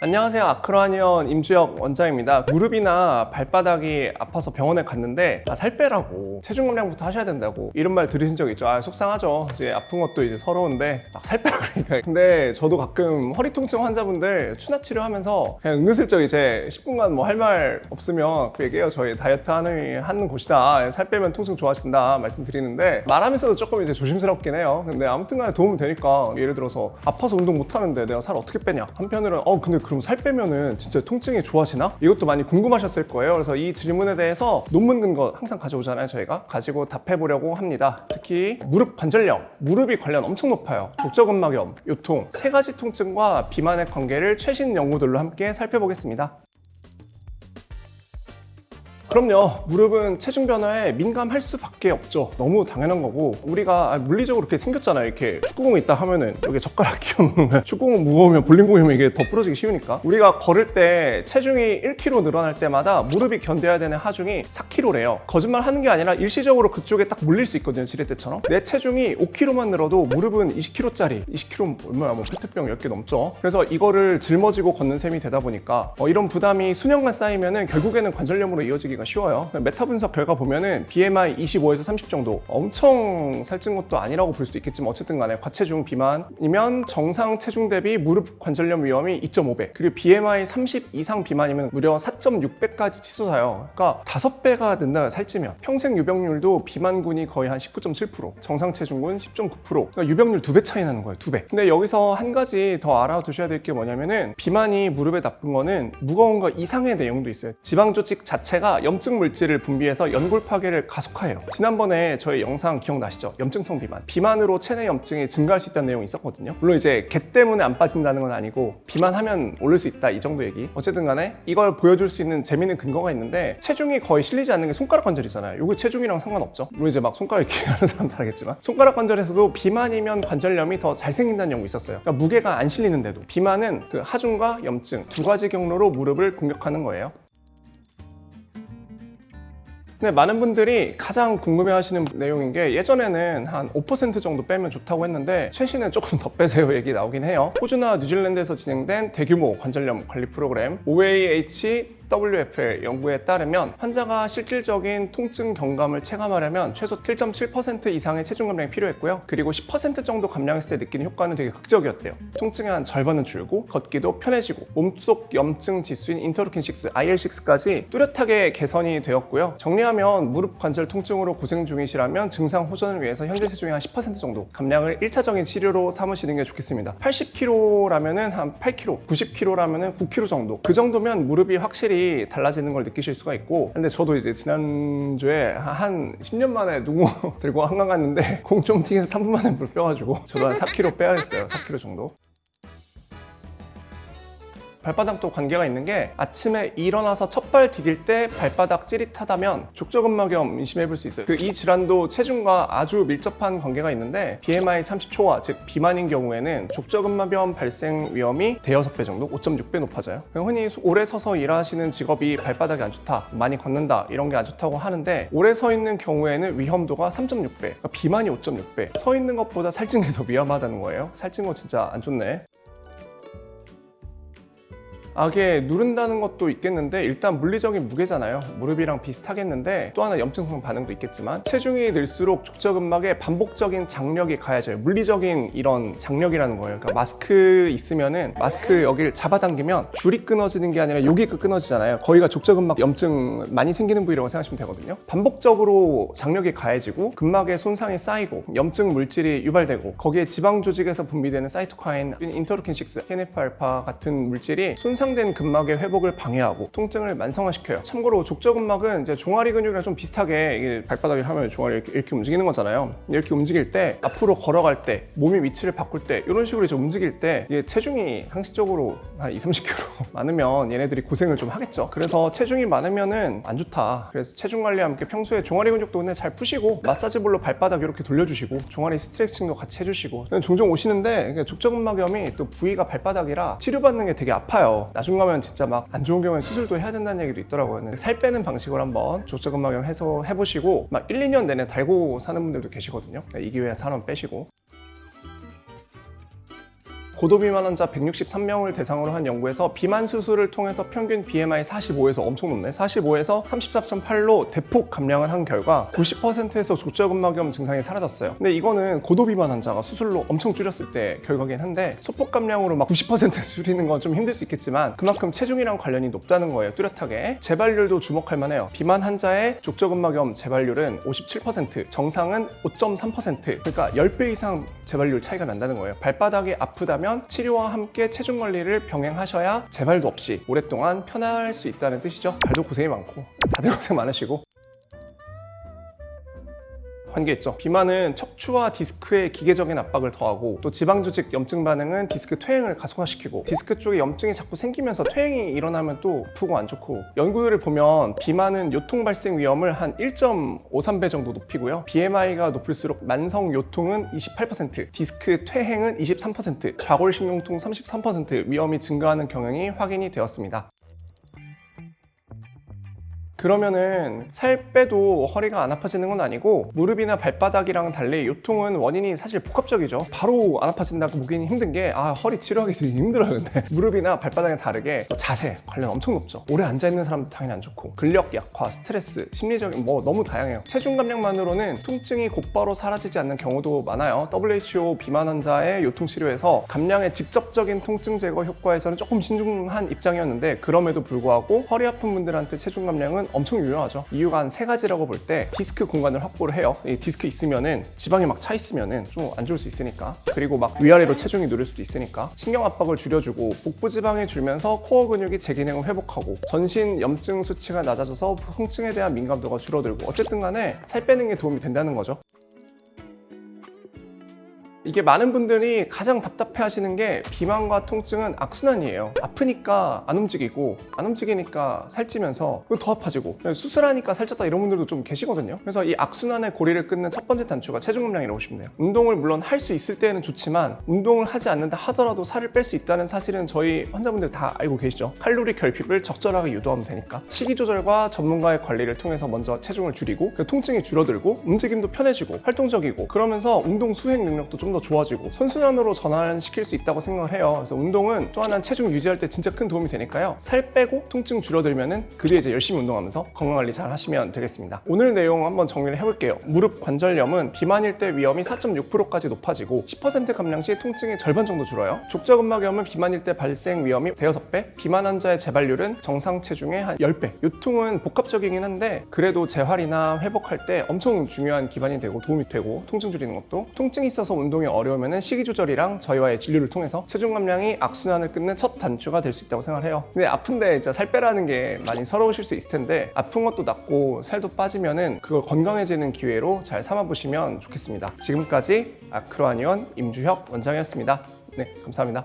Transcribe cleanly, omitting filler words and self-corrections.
안녕하세요. 아크로아니언 임주혁 원장입니다. 무릎이나 발바닥이 아파서 병원에 갔는데 살 빼라고 체중 감량부터 하셔야 된다고 이런 말 들으신 적 있죠? 속상하죠. 이제 아픈 것도 이제 서러운데 막 살 빼라 그러니까. 근데 저도 가끔 허리 통증 환자분들 추나 치료하면서 그냥 은근슬쩍 이제 10분간 뭐 할 말 없으면 그 얘기해요. 저희 다이어트 하는 곳이다. 살 빼면 통증 좋아진다 말씀드리는데 말하면서도 조금 이제 조심스럽긴 해요. 근데 아무튼 간에 도움이 되니까 예를 들어서 아파서 운동 못 하는데 내가 살 어떻게 빼냐? 한편으로는 근데 그럼 살 빼면은 진짜 통증이 좋아지나? 이것도 많이 궁금하셨을 거예요. 그래서 이 질문에 대해서 논문 근거 항상 가져오잖아요. 저희가 가지고 답해보려고 합니다. 특히 무릎 관절염, 무릎이 관련 엄청 높아요. 족저근막염, 요통, 세 가지 통증과 비만의 관계를 최신 연구들로 함께 살펴보겠습니다. 그럼요. 무릎은 체중 변화에 민감할 수밖에 없죠. 너무 당연한 거고 우리가 물리적으로 이렇게 생겼잖아요. 이렇게 축구공 있다 하면은 여기 젓가락 끼워놓으면 축구공 무거우면 볼링공이면 이게 더 부러지기 쉬우니까 우리가 걸을 때 체중이 1kg 늘어날 때마다 무릎이 견뎌야 되는 하중이 4kg래요. 거짓말 하는 게 아니라 일시적으로 그쪽에 딱 물릴 수 있거든요. 지렛대처럼. 내 체중이 5kg만 늘어도 무릎은 20kg짜리 20kg 얼마야 뭐 페트병 10개 넘죠. 그래서 이거를 짊어지고 걷는 셈이 되다 보니까 이런 부담이 수년간 쌓이면은 결국에는 관절염으로 이어지기가 쉬워요. 메타 분석 결과 보면은 BMI 25에서 30 정도 엄청 살찐 것도 아니라고 볼 수도 있겠지만 어쨌든 간에 과체중 비만이면 정상 체중 대비 무릎 관절염 위험이 2.5배 그리고 BMI 30 이상 비만이면 무려 4.6배까지 치솟아요. 그러니까 5배가 된다 살찌면 평생 유병률도 비만군이 거의 한 19.7% 정상 체중군 10.9% 그러니까 유병률 2배 차이 나는 거예요. 2배. 근데 여기서 한 가지 더 알아두셔야 될 게 뭐냐면은 비만이 무릎에 나쁜 거는 무거운 거 이상의 내용도 있어요. 지방 조직 자체가 염증 물질을 분비해서 연골 파괴를 가속화해요. 지난번에 저희 영상 기억나시죠? 염증성 비만. 비만으로 체내 염증이 증가할 수 있다는 내용이 있었거든요. 물론 이제 개 때문에 안 빠진다는 건 아니고 비만하면 오를 수 있다 이 정도 얘기. 어쨌든 간에 이걸 보여줄 수 있는 재미있는 근거가 있는데 체중이 거의 실리지 않는 게 손가락 관절이잖아요. 이거 체중이랑 상관없죠. 물론 이제 막 손가락 이렇게 하는 사람도 알겠지만 손가락 관절에서도 비만이면 관절염이 더 잘 생긴다는 연구 있었어요. 그러니까 무게가 안 실리는데도 비만은 그 하중과 염증 두 가지 경로로 무릎을 공격하는 거예요. 근데 많은 분들이 가장 궁금해하시는 내용인 게 예전에는 한 5% 정도 빼면 좋다고 했는데 최신은 조금 더 빼세요 얘기 나오긴 해요. 호주나 뉴질랜드에서 진행된 대규모 관절염 관리 프로그램 OAH-WFL 연구에 따르면 환자가 실질적인 통증 경감을 체감하려면 최소 7.7% 이상의 체중 감량이 필요했고요. 그리고 10% 정도 감량했을 때 느끼는 효과는 되게 극적이었대요. 통증의 한 절반은 줄고 걷기도 편해지고 몸속 염증 지수인 인터루킨6, IL6까지 뚜렷하게 개선이 되었고요. 정리하면 무릎 관절 통증으로 고생 중이시라면 증상 호전을 위해서 현재 체중의 한 10% 정도 감량을 1차적인 치료로 삼으시는 게 좋겠습니다. 80kg라면은 한 8kg, 90kg라면은 9kg 정도. 그 정도면 무릎이 확실히 달라지는 걸 느끼실 수가 있고 근데 저도 이제 지난주에 한 10년 만에 누구 들고 한강 갔는데 공 좀 튀겨서 3분 만에 무릎 뼈가지고 저도 한 4kg 빼야겠어요. 4kg 정도. 발바닥도 관계가 있는 게 아침에 일어나서 첫발 디딜 때 발바닥 찌릿하다면 족저근막염 의심해 볼 수 있어요. 이 질환도 체중과 아주 밀접한 관계가 있는데 BMI 30 초과 즉 비만인 경우에는 족저근막염 발생 위험이 대여섯 배 정도 5.6배 높아져요. 흔히 오래 서서 일하시는 직업이 발바닥이 안 좋다 많이 걷는다 이런 게 안 좋다고 하는데 오래 서 있는 경우에는 위험도가 3.6배 그러니까 비만이 5.6배 서 있는 것보다 살찐 게 더 위험하다는 거예요. 살찐 거 진짜 안 좋네. 이게 누른다는 것도 있겠는데 일단 물리적인 무게잖아요. 무릎이랑 비슷하겠는데 또 하나 염증성 반응도 있겠지만 체중이 늘수록 족저근막에 반복적인 장력이 가해져요. 물리적인 이런 장력이라는 거예요. 그러니까 마스크 있으면은 마스크 여기를 잡아당기면 줄이 끊어지는 게 아니라 여기가 끊어지잖아요. 거기가 족저근막 염증 많이 생기는 부위라고 생각하시면 되거든요. 반복적으로 장력이 가해지고 근막에 손상이 쌓이고 염증 물질이 유발되고 거기에 지방 조직에서 분비되는 사이토카인, 인터루킨6, TNF-알파 같은 물질이 손상된 근막의 회복을 방해하고 통증을 만성화시켜요. 참고로 족저근막은 이제 종아리 근육이랑 좀 비슷하게 이게 발바닥에 하면 종아리 이렇게 움직이는 거잖아요. 이렇게 움직일 때 앞으로 걸어갈 때 몸의 위치를 바꿀 때 이런 식으로 이제 움직일 때 이게 체중이 상식적으로 한 20-30kg 많으면 얘네들이 고생을 좀 하겠죠. 그래서 체중이 많으면은 안 좋다. 그래서 체중 관리와 함께 평소에 종아리 근육도 그냥 잘 푸시고 마사지볼로 발바닥 이렇게 돌려주시고 종아리 스트레칭도 같이 해주시고 종종 오시는데 족저근막염이 또 부위가 발바닥이라 치료받는 게 되게 아파요. 나중 가면 진짜 막 안 좋은 경우에 수술도 해야 된다는 얘기도 있더라고요. 살 빼는 방식으로 한번 족저근막염 해서 해보시고 막 1-2년 내내 달고 사는 분들도 계시거든요. 이 기회에 살 한번 빼시고 고도 비만 환자 163명을 대상으로 한 연구에서 비만 수술을 통해서 평균 BMI 45에서 엄청 높네. 45에서 34.8로 대폭 감량을 한 결과 90%에서 족저근막염 증상이 사라졌어요. 근데 이거는 고도 비만 환자가 수술로 엄청 줄였을 때 결과긴 한데 소폭 감량으로 막 90% 줄이는 건 좀 힘들 수 있겠지만 그만큼 체중이랑 관련이 높다는 거예요. 뚜렷하게. 재발률도 주목할 만해요. 비만 환자의 족저근막염 재발률은 57%, 정상은 5.3%. 그러니까 10배 이상 재발률 차이가 난다는 거예요. 발바닥이 아프다면 치료와 함께 체중 관리를 병행하셔야 재발도 없이 오랫동안 편할 수 있다는 뜻이죠. 발도 고생이 많고 다들 고생 많으시고. 관계있죠. 비만은 척추와 디스크에 기계적인 압박을 더하고 또 지방조직 염증 반응은 디스크 퇴행을 가속화시키고 디스크 쪽에 염증이 자꾸 생기면서 퇴행이 일어나면 또 아프고 안 좋고 연구들을 보면 비만은 요통 발생 위험을 한 1.53배 정도 높이고요. BMI가 높을수록 만성 요통은 28%, 디스크 퇴행은 23%, 좌골신경통 33% 위험이 증가하는 경향이 확인이 되었습니다. 그러면은 살 빼도 허리가 안 아파지는 건 아니고 무릎이나 발바닥이랑 달리 요통은 원인이 사실 복합적이죠. 바로 안 아파진다고 보기는 힘든 게 허리 치료하기 되게 힘들어요. 근데 무릎이나 발바닥에 다르게 자세 관련 엄청 높죠. 오래 앉아있는 사람도 당연히 안 좋고 근력 약화, 스트레스, 심리적인 너무 다양해요. 체중 감량만으로는 통증이 곧바로 사라지지 않는 경우도 많아요. WHO 비만 환자의 요통 치료에서 감량의 직접적인 통증 제거 효과에서는 조금 신중한 입장이었는데 그럼에도 불구하고 허리 아픈 분들한테 체중 감량은 엄청 유효하죠. 이유가 한 3가지라고 볼 때 디스크 공간을 확보를 해요. 이 디스크 있으면은 지방이 막 차 있으면은 좀 안 좋을 수 있으니까. 그리고 막 위아래로 체중이 누를 수도 있으니까. 신경 압박을 줄여주고 복부 지방이 줄면서 코어 근육이 제 기능을 회복하고 전신 염증 수치가 낮아져서 통증에 대한 민감도가 줄어들고 어쨌든 간에 살 빼는 게 도움이 된다는 거죠. 이게 많은 분들이 가장 답답해 하시는 게 비만과 통증은 악순환이에요. 아프니까 안 움직이고 안 움직이니까 살찌면서 더 아파지고 수술하니까 살쪘다 이런 분들도 좀 계시거든요. 그래서 이 악순환의 고리를 끊는 첫 번째 단추가 체중 감량이라고 보시면 돼요. 운동을 물론 할 수 있을 때는 좋지만 운동을 하지 않는다 하더라도 살을 뺄 수 있다는 사실은 저희 환자분들 다 알고 계시죠. 칼로리 결핍을 적절하게 유도하면 되니까 식이 조절과 전문가의 관리를 통해서 먼저 체중을 줄이고 통증이 줄어들고 움직임도 편해지고 활동적이고 그러면서 운동 수행 능력도 좀 더 좋아지고 선순환으로 전환시킬 수 있다고 생각을 해요. 그래서 운동은 또 하나는 체중 유지할 때 진짜 큰 도움이 되니까요. 살 빼고 통증 줄어들면은 그 뒤에 이제 열심히 운동하면서 건강관리 잘 하시면 되겠습니다. 오늘 내용 한번 정리를 해볼게요. 무릎 관절염은 비만일 때 위험이 4.6%까지 높아지고 10% 감량 시 통증이 절반 정도 줄어요. 족저근막염은 비만일 때 발생 위험이 대여섯 배, 비만 환자의 재발률은 정상 체중의 한 10배. 요통은 복합적이긴 한데 그래도 재활이나 회복할 때 엄청 중요한 기반이 되고 도움이 되고 통증 줄이는 것도 통증이 있어서 운동이 어려우면 식이 조절이랑 저희와의 진료를 통해서 체중 감량이 악순환을 끊는 첫 단추가 될 수 있다고 생각을 해요. 근데 아픈데 진짜 살 빼라는 게 많이 서러우실 수 있을 텐데 아픈 것도 낫고 살도 빠지면은 그걸 건강해지는 기회로 잘 삼아보시면 좋겠습니다. 지금까지 아크로아니온 임주혁 원장이었습니다. 네, 감사합니다.